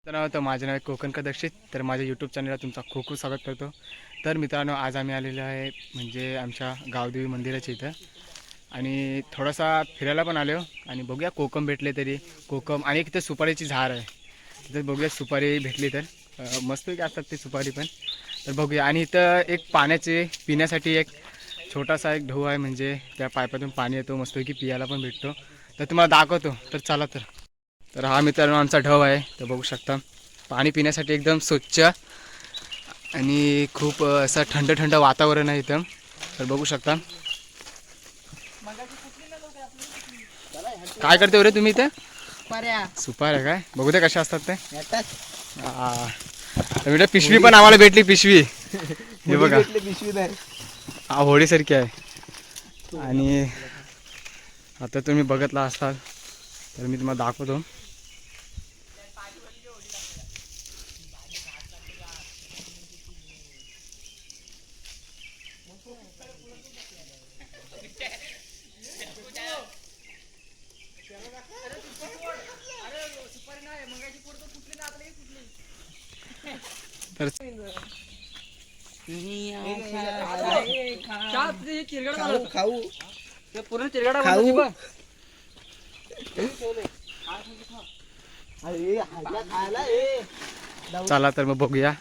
तर माझे नाव आहे कोकण कदक्षित. तर माझ्या यूट्यूब चॅनलला तुमचा खूप खूप स्वागत करतो. तर मित्रांनो, आज आम्ही आलेलो आहे म्हणजे आमच्या गावदेवी मंदिराच्या इथं आणि थोडासा फिरायला पण आलो आणि बघूया कोकम भेटले तरी कोकम आणि एक इथं सुपारीची झाड आहे. तर बघूया सुपारी भेटली तर मस्तपैकी असतात ते सुपारी पण. तर बघूया. आणि इथं एक पाण्याचे पिण्यासाठी एक छोटासा एक ढोह आहे, म्हणजे त्या पाईपातून पाणी येतो, मस्तपैकी पियाला पण भेटतो. तर तुम्हाला दाखवतो. तर चला. तर हा मित्रांनो आमचा ढव आहे. तर बघू शकता पाणी पिण्यासाठी एकदम स्वच्छ आणि खूप असं थंड थंड वातावरण आहे इथं. तर बघू शकता. काय करते रे तुम्ही इथे? सुपाऱ्या काय? बघू दे कशा असतात ते. तर पिशवी पण आम्हाला भेटली. पिशवी हे बघा, हा होडीसारखी आहे. आणि आता तुम्ही बघितला असताल तर मी तुम्हाला दाखवतो. तर चला तर मग बघूया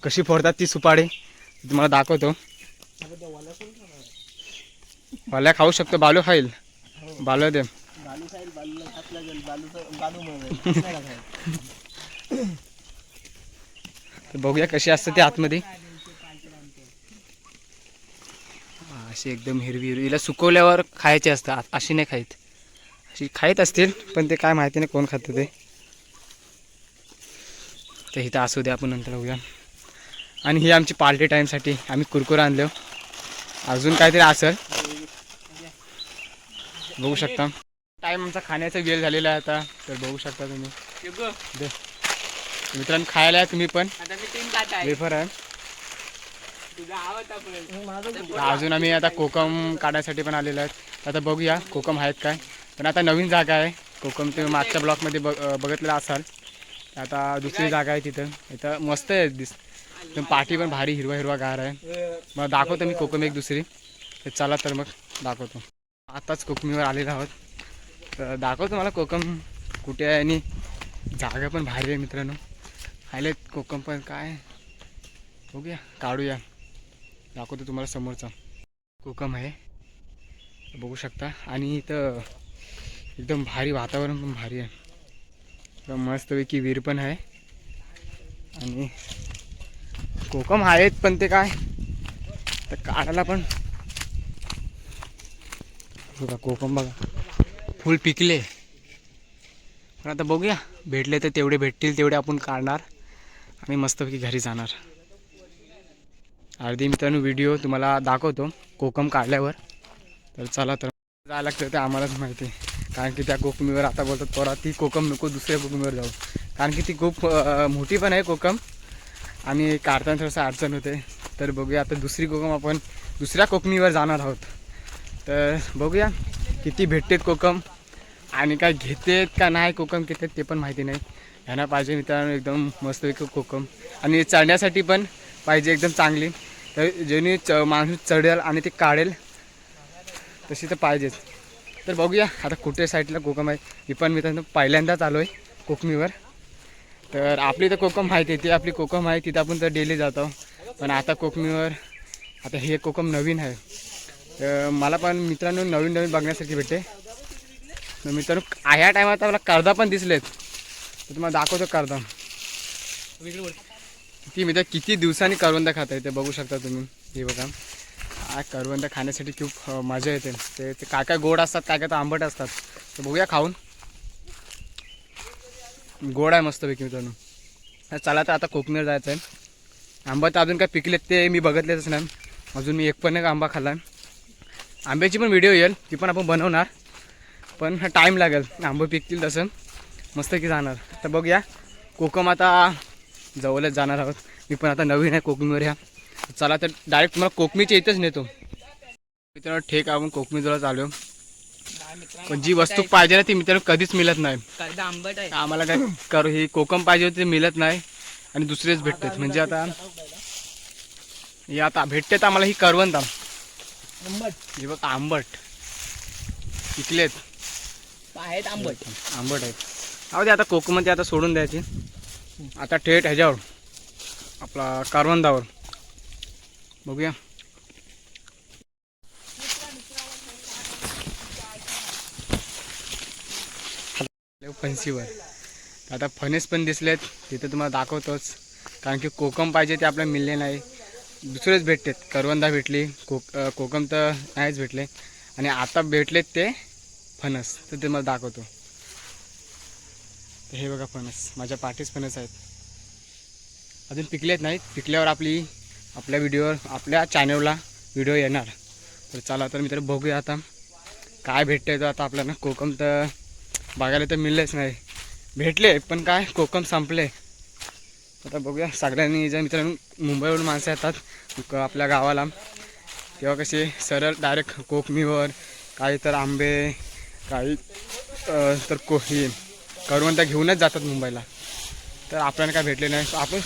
कशी फोडतात ती सुपारी. तुम्हाला दाखवतो. वाल्या खाऊ शकतो. बालू खाईल. बालू दे. तर बघूया कशी असते ती आतमध्ये. अशी एकदम हिरवी हिरवी. हिला सुकवल्यावर खायचे असतात, अशी नाही खाईत. अशी खाईत असतील पण ते काय माहिती नाही कोण खातं ते. तर इथं असू द्या, आपण नंतर बघूया. आणि ही आमची पार्टी टाईमसाठी आम्ही कुरकुरा आणलो. अजून काहीतरी असेल बघू शकता. टाईम आमचा खाण्याचा वेळ झालेला आहे आता. तर बघू शकता तुम्ही. दे मित्रांनो, खायला तुम्ही पण. वेफर आहे. अजून आम्ही आता कोकम काढण्यासाठी पण आलेलो आहेत. आता बघूया कोकम आहेत काय. पण आता नवीन जागा आहे कोकम. तुम्ही मागच्या ब्लॉकमध्ये बघितलेला असाल. आता दुसरी जागा आहे तिथं. इथं मस्त आहे एकदम. पाठी पण भारी हिरवा हिरवा गार आहे. मग दाखवतो मी कोकम एक दुसरी. तर चला तर मग दाखवतो. आताच कोकमीवर आलेलो आहोत. तर दाखवतो मला कोकम कुठे आहे. आणि जागा पण भारी आहे मित्रांनो. खायला कोकम पण काय बघूया काढूया. दाखवतो तुम्हाला समोरचा कोकम आहे, बघू शकता. आणि इथं एकदम भारी वातावरण पण भारी आहे. मस्तपैकी विहीर पण आहे. आणि कोकम आहेत पण ते काय तर काढायला पण बघा. कोकम बघा फुल पिकले. पण आता बघूया भेटले तर तेवढे भेटतील तेवढे आपण काढणार आणि मस्तपैकी घरी जाणार. अर्धी मित्रांनो व्हिडिओ तुम्हाला दाखवतो कोकम काढल्यावर. तर चला तर जायला लागतं ते आम्हालाच माहिती आहे. कारण की त्या कोकमीवर आता बोलतात पोरा ती कोकम नको दुसऱ्या कोकमीवर जाऊ. कारण की ती खूप मोठी पण आहे कोकम आणि काढताना थोडंसं अडचण होते. तर बघूया आता दुसरी कोकम आपण दुसऱ्या कोकमीवर जाणार आहोत. तर बघूया किती भेटतेत कोकम आणि काय घेतेत का नाही. कोकम घेतात ते पण माहिती नाही. ह्यांना पाहिजे मित्रांनो एकदम मस्त एक कोकम. आणि चढण्यासाठी पण पाहिजे एकदम चांगली. तर जेणे माणूस चढेल आणि ते काढेल तशी तर पाहिजेच. तर बघूया आता कुठे साईडला कोकम आहे. मी पण मित्रांनो पहिल्यांदाच आलो आहे कोकमीवर. तर आपली तर कोकम माहिती आहे, ती आपली कोकम आहे तिथं आपण तर डेली जातो. पण आता कोकमीवर आता हे कोकम नवीन आहे. तर मला पण मित्रांनो नवीन नवीन बघण्यासारखी भेटते. तर मित्रांनो ह्या टायमात मला कर्दा पण दिसलेत. तर तुम्हाला दाखवतो कर्दा. ती मित्र किती दिवसांनी करवंदा खाता येते बघू शकता तुम्ही. हे बघा करवंदा खाण्यासाठी खूप मजा येते. ते काय काय गोड असतात काय काय तर आंबट असतात. तर बघूया खाऊन. गोड आहे मस्तपैकी मित्रांनो. चला तर आता कोकणीवर जायचं आहे. आंबा तर अजून काय पिकलेत ते मी बघितलेच नाही. अजून मी एक पण एक आंबा खाल्ला. आंब्याची पण व्हिडिओ येईल ती पण आपण बनवणार. पण टाईम लागेल. आंबे पिकतील तसं मस्त की जाणार. तर बघूया कोकम आता जवळच जाणार आहोत. मी पण आता नवीन आहे कोकमीवर ह्या. चला तर डायरेक्ट तुम्हाला कोकमीच्या इथंच नेतो. मित्रांनो ठेक आपण कोकमीजवळ आलो. पण जी वस्तू पाहिजे ना ती मित्रांनो कधीच मिळत नाही. कर्दा आंबट आहे. आम्हाला काय करू ही कोकम पाहिजे होती ते मिळत नाही आणि दुसरेच भेटतात. म्हणजे आता हे आता भेटतात आम्हाला ही करवंद हे बघ आंबट पिकलेत आहेत आंबट. आंबट आहेत. अहो ते आता कोकममध्ये आता सोडून द्यायची. आता थेट ह्याच्यावर आपला करवंदावर बघूया. फणसीवर आता फणस पण दिसलेत तिथे तुम्हाला दाखवतोच. कारण की कोकम पाहिजे ते आपल्याला मिळले नाही. दुसरेच भेटतात. करवंदा भेटली कोकम तर नाहीच भेटले आणि आता भेटलेत ते फणस तर ते मला दाखवतो. हे बघा फणस माझ्या पाठीच फणस आहेत. अजून पिकलेत नाहीत. पिकल्यावर आपल्या व्हिडिओवर आपल्या चॅनलला व्हिडिओ येणार. तर चला तर मित्र बघूया आता काय भेटतंय. तर आता आपल्याला कोकम तर बघायला तर मिळलेच नाही. भेटले पण काय कोकम संपले. आता बघूया सगळ्यांनी जर मित्रांनो मुंबईवरून माणसं येतात आपल्या गावाला तेव्हा कसे सरळ डायरेक्ट कोकमीवर काही तर आंबे काही तर कोही करवंदा घेऊनच जातात मुंबईला. तर आपल्याला काय भेटले नाही. आपण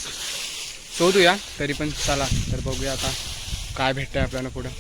शोधूया तरी पण चला तर बघूया आता काय भेटतंय आपल्याला पुढं.